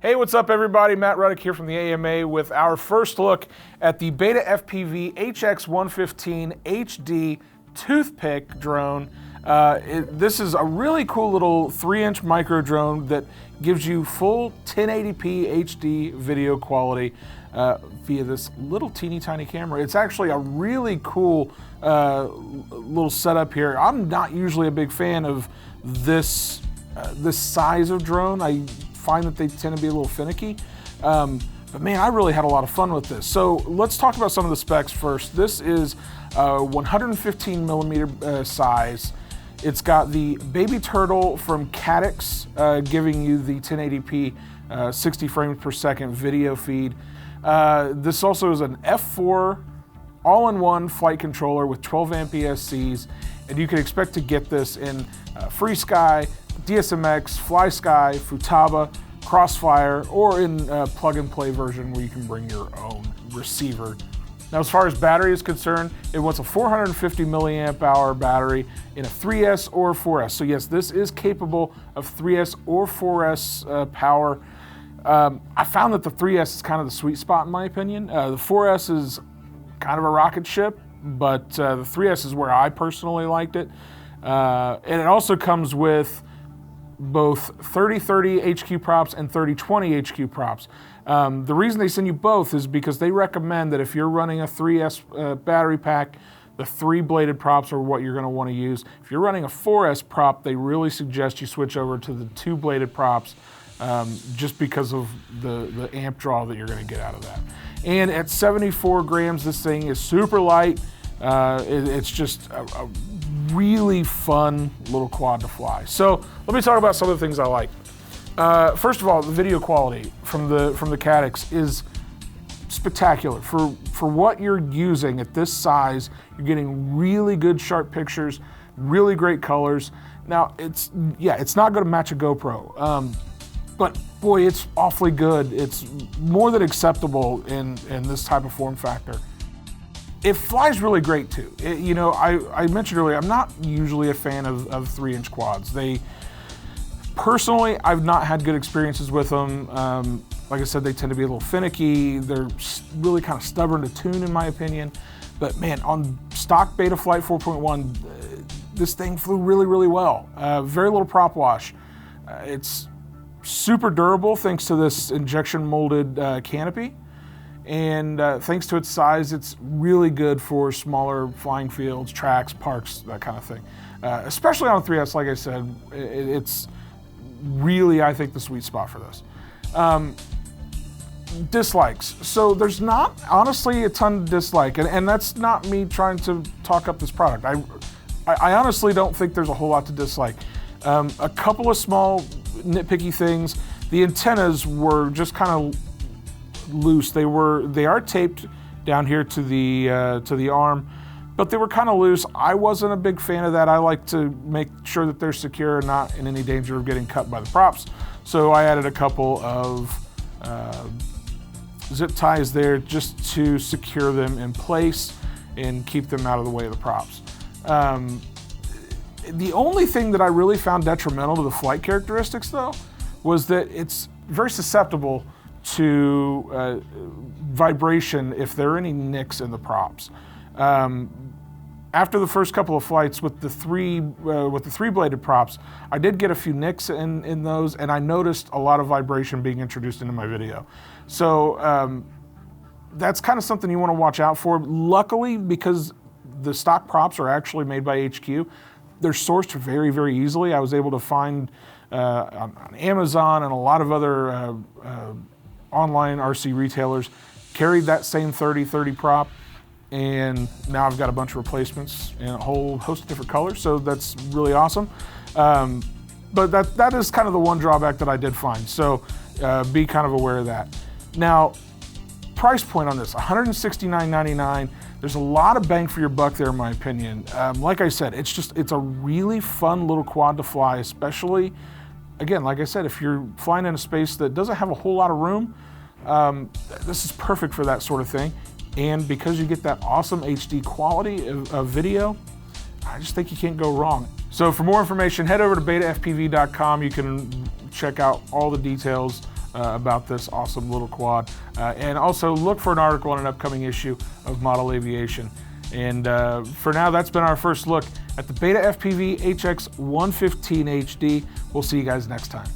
Hey, what's up everybody? Matt Ruddick here from the AMA with our first look at the BetaFPV HX115 HD toothpick drone. This is a really cool little 3-inch micro drone that gives you full 1080p HD video quality via this little teeny tiny camera. It's actually a really cool little setup here. I'm not usually a big fan of this size of drone. I find that they tend to be a little finicky. But man, I really had a lot of fun with this. So let's talk about some of the specs first. This is 115 millimeter size. It's got the baby turtle from Caddx, giving you the 1080p 60 frames per second video feed. This also is an F4 all-in-one flight controller with 12 amp ESCs, and you can expect to get this in FreeSky, DSMX, FlySky, Futaba, Crossfire, or in a plug-and-play version where you can bring your own receiver. Now, as far as battery is concerned, it wants a 450 milliamp hour battery in a 3S or 4S. So yes, this is capable of 3S or 4S power. I found that the 3S is kind of the sweet spot in my opinion. The 4S is kind of a rocket ship, but the 3S is where I personally liked it. And it also comes with both 30-30 HQ props and 30-20 HQ props. The reason they send you both is because they recommend that if you're running a 3S battery pack, the 3-bladed props are what you're going to want to use. If you're running a 4S prop, they really suggest you switch over to the 2-bladed props, just because of the amp draw that you're going to get out of that. And at 74 grams, this thing is super light. It's just a really fun little quad to fly. So let me talk about some of the things I like. First of all, the video quality from the Caddx is spectacular. For what you're using at this size, you're getting really good sharp pictures, really great colors. Now it's not going to match a GoPro, but boy, it's awfully good. It's more than acceptable in this type of form factor. It flies really great too. I mentioned earlier, I'm not usually a fan of 3-inch quads. Personally, I've not had good experiences with them. Like I said, they tend to be a little finicky. They're really kind of stubborn to tune in my opinion. But man, on stock Betaflight 4.1, this thing flew really, really well. Very little prop wash. It's super durable thanks to this injection molded canopy. And thanks to its size, it's really good for smaller flying fields, tracks, parks, that kind of thing. Especially on 3S, like I said, it's really, I think, the sweet spot for this. Dislikes. So there's not, honestly, a ton to dislike, and that's not me trying to talk up this product. I honestly don't think there's a whole lot to dislike. A couple of small nitpicky things. The antennas were just kind of loose. They are taped down here to the arm, but they were kind of loose. I wasn't a big fan of that. I like to make sure that they're secure and not in any danger of getting cut by the props. So I added a couple of zip ties there just to secure them in place and keep them out of the way of the props. The only thing that I really found detrimental to the flight characteristics though was that it's very susceptible to vibration if there are any nicks in the props. After the first couple of flights with the 3-bladed props, I did get a few nicks in those, and I noticed a lot of vibration being introduced into my video. So that's kind of something you want to watch out for. Luckily, because the stock props are actually made by HQ, they're sourced very, very easily. I was able to find on Amazon and a lot of other online RC retailers carried that same 30-30 prop, and now I've got a bunch of replacements in a whole host of different colors, so that's really awesome. But that is kind of the one drawback that I did find, so be kind of aware of that. Now, price point on this, $169.99. There's a lot of bang for your buck there in my opinion. Like I said, it's a really fun little quad to fly, especially, again, like I said, if you're flying in a space that doesn't have a whole lot of room, this is perfect for that sort of thing. And because you get that awesome HD quality of video, I just think you can't go wrong. So for more information, head over to betafpv.com. You can check out all the details about this awesome little quad. And also look for an article on an upcoming issue of Model Aviation. And for now, that's been our first look at the BetaFPV HX115 HD. We'll see you guys next time.